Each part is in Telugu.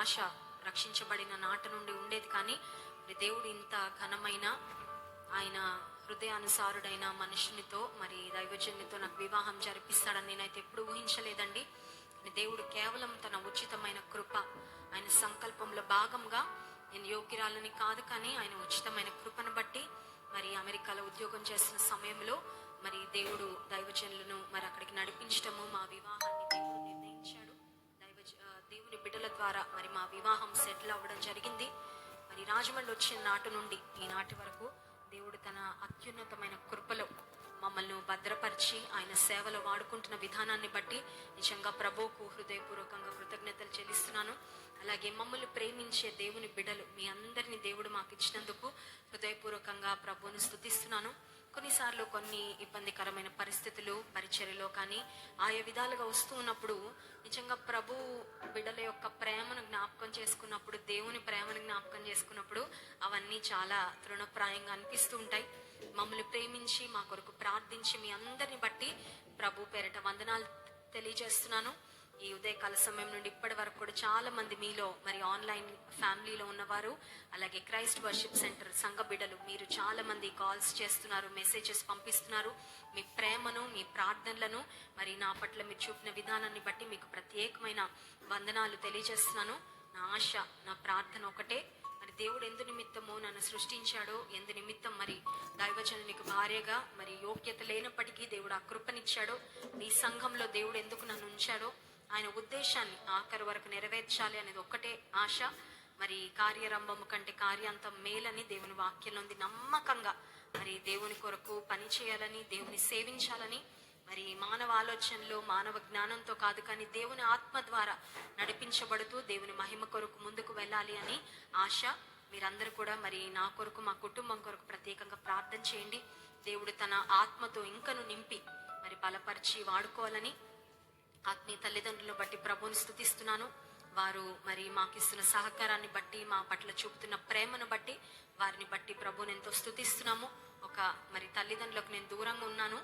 ఆశ రక్షించబడిన నాట నుండి ఉండేది. కానీ మరి దేవుడు ఇంత ఘనమైన ఆయన హృదయానుసారుడైన మనుషునితో మరి దైవజనునితో నాకు వివాహం జరిపిస్తాడని నేనైతే ఎప్పుడు ఊహించలేదండి. దేవుడు కేవలం తన ఉచితమైన కృప, ఆయన సంకల్పంలో భాగంగా నేను యోగ్యురాలని కాదు, కానీ ఆయన ఉచితమైన కృపను బట్టి మరి అమెరికాలో ఉద్యోగం చేస్తున్న సమయంలో మరి దేవుడు దైవజనులను మరి అక్కడికి నడిపించడము, మా వివాహాన్ని దేవుడు నిర్ణయించాడు. దేవుని బిడ్డల ద్వారా మరి మా వివాహం సెటిల్ అవ్వడం జరిగింది. మరి రాజమండ్రి వచ్చిన నాటి నుండి ఈనాటి వరకు దేవుడు తన అత్యున్నతమైన కృపలో మమ్మల్ని భద్రపరిచి ఆయన సేవలో వాడుకుంటున్న విధానాన్ని బట్టి నిజంగా ప్రభువుకు హృదయపూర్వకంగా కృతజ్ఞతలు చెల్లిస్తున్నాను. అలాగే మమ్మల్ని ప్రేమించే దేవుని బిడ్డలు మీ అందరినీ దేవుడు మాకు ఇచ్చినందుకు హృదయపూర్వకంగా ప్రభువుని స్తుతిస్తున్నాను. కొన్నిసార్లు కొన్ని ఇబ్బందికరమైన పరిస్థితులు పరిచర్యలో కానీ ఆయా విధాలుగా వస్తూ ఉన్నప్పుడు నిజంగా ప్రభు బిడ్డల యొక్క ప్రేమను జ్ఞాపకం చేసుకున్నప్పుడు, దేవుని ప్రేమను జ్ఞాపకం చేసుకున్నప్పుడు అవన్నీ చాలా తృణప్రాయంగా అనిపిస్తూ ఉంటాయి. మమ్మల్ని ప్రేమించి మా కొరకు ప్రార్థించి మీ అందరిని బట్టి ప్రభు పేరిట వందనాలు తెలియజేస్తున్నాను. ఈ ఉదయకాల సమయం నుండి ఇప్పటి వరకు కూడా చాలా మంది మీలో మరి ఆన్లైన్ ఫ్యామిలీలో ఉన్నవారు, అలాగే క్రైస్ట్ వర్షిప్ సెంటర్ సంఘ బిడ్డలు మీరు చాలా మంది కాల్స్ చేస్తున్నారు, మెసేజెస్ పంపిస్తున్నారు. మీ ప్రేమను, మీ ప్రార్థనలను మరి నా పట్ల మీరు చూపిన విధానాన్ని బట్టి మీకు ప్రత్యేకమైన వందనాలు తెలియజేస్తున్నాను. నా ఆశ, నా ప్రార్థన ఒకటే, మరి దేవుడు ఎందు నిమిత్తమో నన్ను సృష్టించాడో, ఎందు నిమిత్తం మరి దైవజనునికి భార్యగా మరి యోగ్యత లేనప్పటికీ దేవుడు ఆ కృపనిచ్చాడో, ఈ సంఘంలో దేవుడు ఎందుకు నన్ను ఉంచాడో, ఆయన ఉద్దేశాన్ని ఆఖరి వరకు నెరవేర్చాలి అనేది ఒక్కటే ఆశ. మరి కార్యరంభము కంటే కార్యాంతం మేలని దేవుని వాక్యంలో ఉంది. నమ్మకంగా మరి దేవుని కొరకు పని చేయాలని, దేవుని సేవించాలని, మరి మానవ ఆలోచనలో మానవ జ్ఞానంతో కాదు కానీ దేవుని ఆత్మ ద్వారా నడిపించబడుతూ దేవుని మహిమ కొరకు ముందుకు వెళ్ళాలి అని ఆశ. మీరందరూ కూడా మరి నా కొరకు, మా కుటుంబం కొరకు ప్రత్యేకంగా ప్రార్థన చేయండి. దేవుడు తన ఆత్మతో ఇంకను నింపి మరి బలపరిచి వాడుకోవాలని ఆత్మీయ తల్లిదండ్రులను బట్టి ప్రభువుని స్తుతిస్తున్నాను. వారు మరి మాకిస్తున్న సహకారాన్ని బట్టి, మా పట్ల చూపుతున్న ప్రేమను బట్టి, వారిని బట్టి ప్రభువుని ఎంతో స్తుతిస్తున్నాము. ఒక మరి తల్లిదండ్రులకు నేను దూరంగా ఉన్నాను,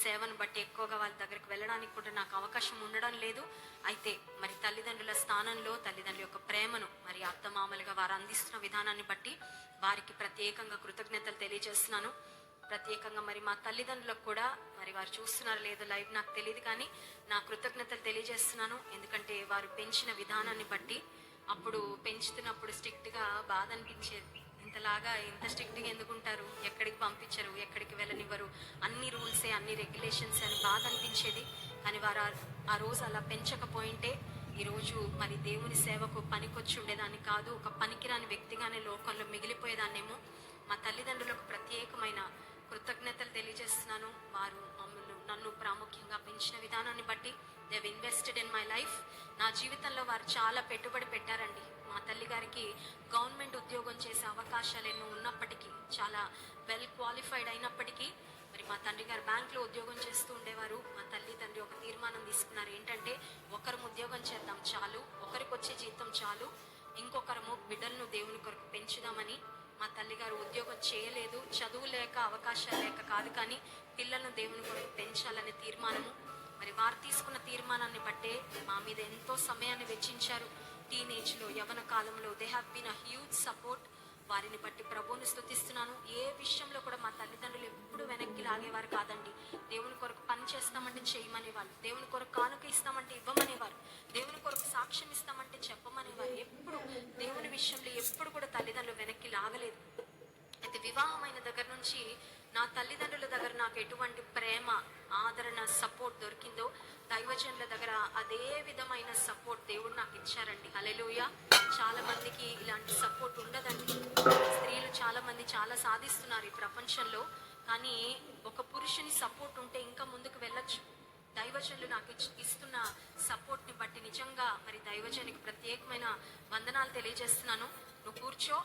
సేవను బట్టి ఎక్కువగా వాళ్ళ దగ్గరికి వెళ్ళడానికి కూడా నాకు అవకాశం ఉండడం లేదు. అయితే మరి తల్లిదండ్రుల స్థానంలో తల్లిదండ్రుల యొక్క ప్రేమను మరి అత్తమామలుగా వారు అందిస్తున్న విధానాన్ని బట్టి వారికి ప్రత్యేకంగా కృతజ్ఞతలు తెలియజేస్తున్నాను. ప్రత్యేకంగా మరి మా తల్లిదండ్రులకు కూడా మరి వారు చూస్తున్నారో లేదో లైవ్ నాకు తెలియదు, కానీ నా కృతజ్ఞతలు తెలియజేస్తున్నాను. ఎందుకంటే వారు పెంచిన విధానాన్ని బట్టి అప్పుడు పెంచుతున్నప్పుడు స్ట్రిక్ట్గా బాధ అనిపించేది. ఇంతలాగా ఇంత స్ట్రిక్ట్గా ఎందుకుంటారు, ఎక్కడికి పంపించరు, ఎక్కడికి వెళ్ళనివ్వరు, అన్ని రూల్సే, అన్ని రెగ్యులేషన్స్ అని బాధ అనిపించేది. కానీ వారు ఆ రోజు అలా పెంచకపోయింటే ఈరోజు మరి దేవుని సేవకు పనికొచ్చి ఉండేదాన్ని కాదు, ఒక పనికిరాని వ్యక్తిగానే లోకంలో మిగిలిపోయేదాన్నేమో. మా తల్లిదండ్రులకు ప్రత్యేకమైన కృతజ్ఞతలు తెలియజేస్తున్నాను. వారు నన్ను ప్రాముఖ్యంగా పెంచిన విధానాన్ని బట్టి they have invested in my life. నా జీవితంలో వారు చాలా పెట్టుబడి పెట్టారండి. మా తల్లి గారికి గవర్నమెంట్ ఉద్యోగం చేసే అవకాశాలు ఎన్నో ఉన్నప్పటికీ, చాలా వెల్ క్వాలిఫైడ్ అయినప్పటికీ మరి మా తండ్రి గారు బ్యాంక్లో ఉద్యోగం చేస్తూ ఉండేవారు. మా తల్లి తండ్రి ఒక తీర్మానం తీసుకున్నారు, ఏంటంటే ఒకరు ఉద్యోగం చేద్దాం చాలు, ఒకరికి వచ్చే జీతం చాలు, ఇంకొకరము బిడ్డలను దేవుని కొరకు పెంచుదామని. మా తల్లిగారు ఉద్యోగం చేయలేదు, చదువు లేక అవకాశాలు లేక కాదు, కానీ పిల్లలను దేవుని కొరకు పెంచాలనే తీర్మానము. మరి వారు తీసుకున్న తీర్మానాన్ని బట్టే మా మీద ఎంతో సమయాన్ని వెచ్చించారు. టీనేజ్లో, యవ్వన కాలంలో they have been a huge support. వారిని బట్టి ప్రభువుని స్తుతిస్తున్నాను. ఏ విషయంలో కూడా మా తల్లిదండ్రులు ఎప్పుడు వెనక్కి లాగేవారు కాదండి. దేవుని కొరకు పని చేస్తామంటే చేయమనేవాళ్ళు, దేవుని కొరకు కానుక ఇస్తామంటే ఇవ్వమనేవారు, దేవుని కొరకు సాక్ష్యం ఇస్తామంటే చెప్పమనేవారు. ఎప్పుడు దేవుని విషయంలో ఎప్పుడు కూడా తల్లిదండ్రులు వెనక్కి లాగలేదు. అయితే వివాహమైన దగ్గర నుంచి నా తల్లిదండ్రుల దగ్గర నాకు ఎటువంటి ప్రేమ, ఆదరణ, సపోర్ట్ దొరికిందో దైవజనుల దగ్గర అదే విధమైన సపోర్ట్ దేవుడు నాకు ఇచ్చారండి. హల్లెలూయా. చాలా మందికి ఇలాంటి సపోర్ట్ ఉండదండి. స్త్రీలు చాలా మంది చాలా సాధిస్తున్నారు ఈ ప్రపంచంలో, కానీ ఒక పురుషుని సపోర్ట్ ఉంటే ఇంకా ముందుకు వెళ్ళొచ్చు. దైవజనులు నాకు ఇస్తున్న సపోర్ట్ని బట్టి నిజంగా మరి దైవజనునికి ప్రత్యేకమైన వందనాలు తెలియజేస్తున్నాను. నువ్వు కూర్చో,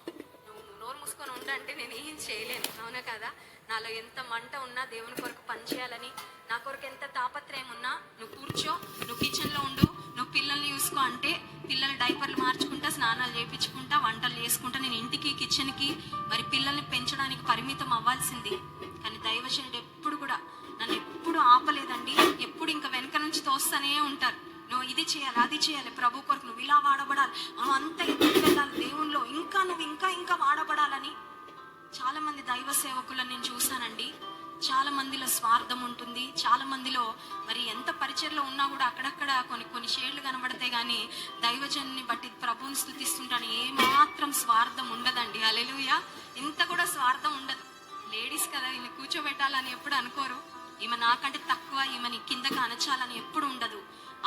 నువ్వు నోరు మూసుకొని ఉండంటే నేను ఏం చేయలేను, అవునా కదా. నాలో ఎంత మంట ఉన్నా దేవుని కొరకు పనిచేయాలని, నా కొరకు ఎంత తాపత్రయం ఉన్నా నువ్వు కూర్చో, నువ్వు కిచెన్లో ఉండు, నువ్వు పిల్లల్ని చూసుకో అంటే పిల్లల డైపర్లు మార్చుకుంటా, స్నానాలు చేయించుకుంటా, వంటలు చేసుకుంటా నేను ఇంటికి కిచెన్కి మరి పిల్లల్ని పెంచడానికి పరిమితం అవ్వాల్సింది. కానీ దైవజనుడు ఎప్పుడు కూడా నన్ను ఎప్పుడు ఆపలేదండి. ఎప్పుడు ఇంకా వెనక నుంచి తోస్తూనే ఉంటారు, నువ్వు ఇది చేయాలి, అది చేయాలి, ప్రభు కొరకు నువ్వు ఇలా వాడబడాలి, అంత దైవ సేవకులను నేను చూశానండి. చాలా మందిలో స్వార్థం ఉంటుంది, చాలా మందిలో మరి ఎంత పరిచయలో ఉన్నా కూడా అక్కడక్కడ కొన్ని షేడ్లు కనబడతాయి, కానీ దైవజన్ని బట్టి ప్రభువుని స్తుతిస్తుంటాను, ఏమాత్రం స్వార్థం ఉండదండి. హల్లెలూయా. ఇంత కూడా స్వార్థం ఉండదు. లేడీస్ కదా, ఈమె కూర్చోబెట్టాలని ఎప్పుడు అనుకోరు, ఈమె నాకంటే తక్కువ, ఈమెని కిందకి అనచాలని ఎప్పుడు ఉండదు.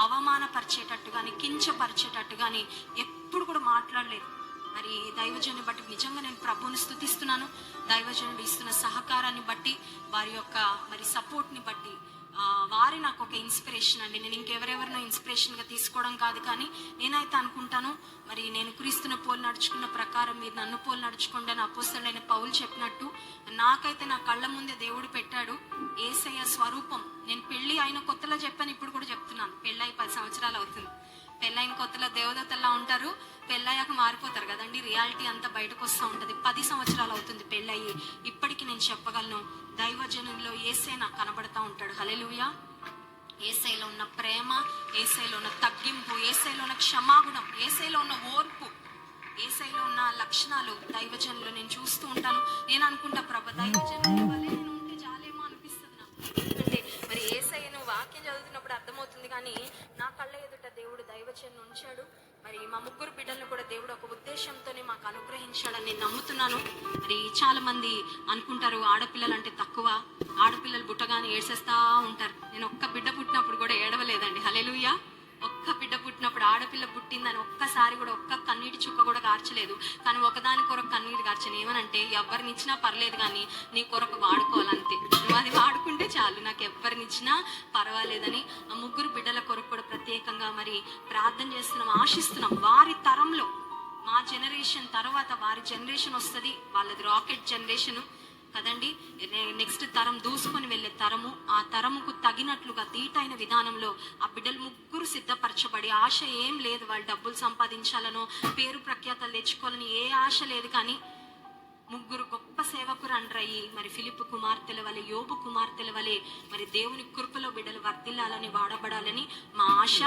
అవమానపరిచేటట్టు కానీ కించపరిచేటట్టు కానీ ఎప్పుడు కూడా మాట్లాడలేదు. మరి దైవజన్ని బట్టి నిజంగా నేను ప్రభువుని స్తుతిస్తున్నాను. దైవజనులు ఇస్తున్న సహకారాన్ని బట్టి, వారి యొక్క మరి సపోర్ట్ని బట్టి వారి నాకు ఒక ఇన్స్పిరేషన్ అండి. నేను ఇంకెవరెవరినో ఇన్స్పిరేషన్గా తీసుకోవడం కాదు, కానీ నేనైతే అనుకుంటాను, మరి నేను క్రీస్తున్న పోలు నడుచుకున్న ప్రకారం మీరు నన్ను పోలు నడుచుకోండి అని అపోస్తలుడైన పౌలు చెప్పినట్టు నాకైతే నా కళ్ళ ముందే దేవుడు పెట్టాడు యేసయ్య స్వరూపం. నేను పెళ్లి అయిన కొత్తలో చెప్పాను, ఇప్పుడు కూడా చెప్తున్నాను. పెళ్ళై 10 సంవత్సరాలు అవుతుంది. పెళ్ళైన కొత్తలో దేవదత్తల్లా ఉంటారు, పెళ్ళయ్యాక మారిపోతారు కదండి. రియాలిటీ అంతా బయటకు వస్తూ ఉంటుంది. 10 సంవత్సరాలు అవుతుంది పెళ్ళయ్యి. ఇప్పటికీ నేను చెప్పగలను, దైవజనుల్లో యేసే నాకు కనబడతా ఉంటాడు. హల్లెలూయా. యేసయ్యలో ఉన్న ప్రేమ, యేసయ్యలో ఉన్న తగ్గింపు, యేసయ్యలో ఉన్న క్షమాగుణం, యేసయ్యలో ఉన్న ఓర్పు, యేసయ్యలో ఉన్న లక్షణాలు దైవజనులు నేను చూస్తూ ఉంటాను. నేను అనుకుంటా, ప్రభు దైవజనుల వల్లే నేను ఉంటే చాలేమో అనిపిస్తుంది నాకు. ఎందుకంటే మరి యేసయ్యను వాక్యం చదువుతున్నప్పుడు అర్థమవుతుంది, కానీ నా కళ్ళ ఎదుట దేవుడు దైవజనులు ఉంచాడు. మరి మా 3 బిడ్డలను కూడా దేవుడు ఒక ఉద్దేశంతోనే మాకు అనుగ్రహించాడని నేను నమ్ముతున్నాను. మరి చాలా మంది అనుకుంటారు ఆడపిల్లలు అంటే తక్కువ, ఆడపిల్లలు పుట్టగానే ఏడ్చేస్తా ఉంటారు. నేను ఒక్క బిడ్డ పుట్టినప్పుడు కూడా ఏడవలేదండి. హల్లెలూయా. ఒక్క బిడ్డ పుట్టినప్పుడు, ఆడపిల్ల పుట్టిందని ఒక్కసారి కూడా ఒక్క కన్నీటి చుక్క కూడా కార్చలేదు. కానీ ఒకదాని కొరకు కన్నీరు కార్చను. ఏమనంటే, ఎవరిని ఇచ్చినా పర్లేదు కానీ నీ కొరకు వాడుకోవాలంతే. నువ్వు అది వాడుకుంటే చాలు, నాకు ఎవరినిచ్చినా పర్వాలేదని ఆ 3 బిడ్డల కొరకు కూడా ప్రత్యేకంగా మరి ప్రార్థన చేస్తున్నాం, ఆశిస్తున్నాం. వారి తరంలో, మా జనరేషన్ తర్వాత వారి జనరేషన్ వస్తుంది. వాళ్ళది రాకెట్ జనరేషను కదండి. నెక్స్ట్ తరం దూసుకొని వెళ్ళే తరము, ఆ తరముకు తగినట్లుగా దీటైన విధానంలో ఆ బిడ్డలు 3 సిద్ధపరచబడి, ఆశ ఏం లేదు, వాళ్ళు డబ్బులు సంపాదించాలనో పేరు ప్రఖ్యాతలు తెచ్చుకోవాలని ఏ ఆశ లేదు, కానీ 3 గొప్ప సేవకులు అండ్రయ్యి మరి ఫిలిప్పు కుమార్తెల వలె, యోబు కుమార్తెల వలె మరి దేవుని కృపలో బిడ్డలు వర్ధిల్లాలని, వాడబడాలని మా ఆశ.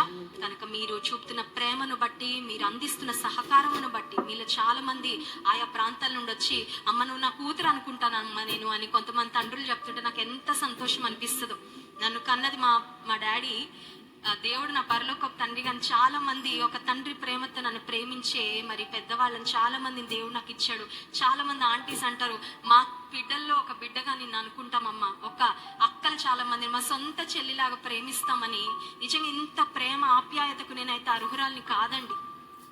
కనుక మీరు చూపుతున్న ప్రేమను బట్టి, మీరు అందిస్తున్న సహకారమును బట్టి, మీలో చాలా మంది ఆయా ప్రాంతాల నుండి వచ్చి, అమ్మ నువ్వు నా కూతురు అనుకుంటానమ్మ నేను అని కొంతమంది తండ్రులు చెప్తుంటే నాకు ఎంత సంతోషం అనిపిస్తుందో. నన్ను కన్నది మా డాడీ, దేవుడు నా పరలోకపు తండ్రి. కానీ చాలా మంది ఒక తండ్రి ప్రేమతో నన్ను ప్రేమించే మరి పెద్దవాళ్ళని చాలా మందిని దేవుడు నాకు ఇచ్చాడు. చాలా మంది ఆంటీస్ అంటారు, మా బిడ్డల్లో ఒక బిడ్డగా నిన్ను అనుకుంటామమ్మా. ఒక అక్కలు చాలా మంది మా సొంత చెల్లిలాగా ప్రేమిస్తామని. నిజంగా ఇంత ప్రేమ ఆప్యాయతకు నేనైతే అర్హురాల్ని కాదండి.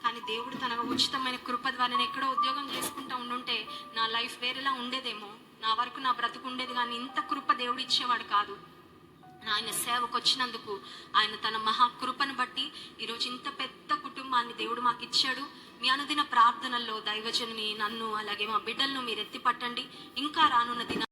కానీ దేవుడు తన ఉచితమైన కృప ద్వారా నేను ఎక్కడో ఉద్యోగం చేసుకుంటా ఉండుంటే నా లైఫ్ వేరేలా ఉండేదేమో, నా వరకు నా బ్రతుకు ఉండేది, కానీ ఇంత కృప దేవుడు ఇచ్చేవాడు కాదు. ఆయన సేవకు వచ్చినందుకు, ఆయన తన మహాకృపను బట్టి ఈరోజు ఇంత పెద్ద కుటుంబాన్ని దేవుడు మాకు ఇచ్చాడు. మీ అనుదిన ప్రార్థనల్లో దైవజనుని, నన్ను, అలాగే మా బిడ్డలను మీరు ఎత్తి పట్టండి. ఇంకా రానున్న దిన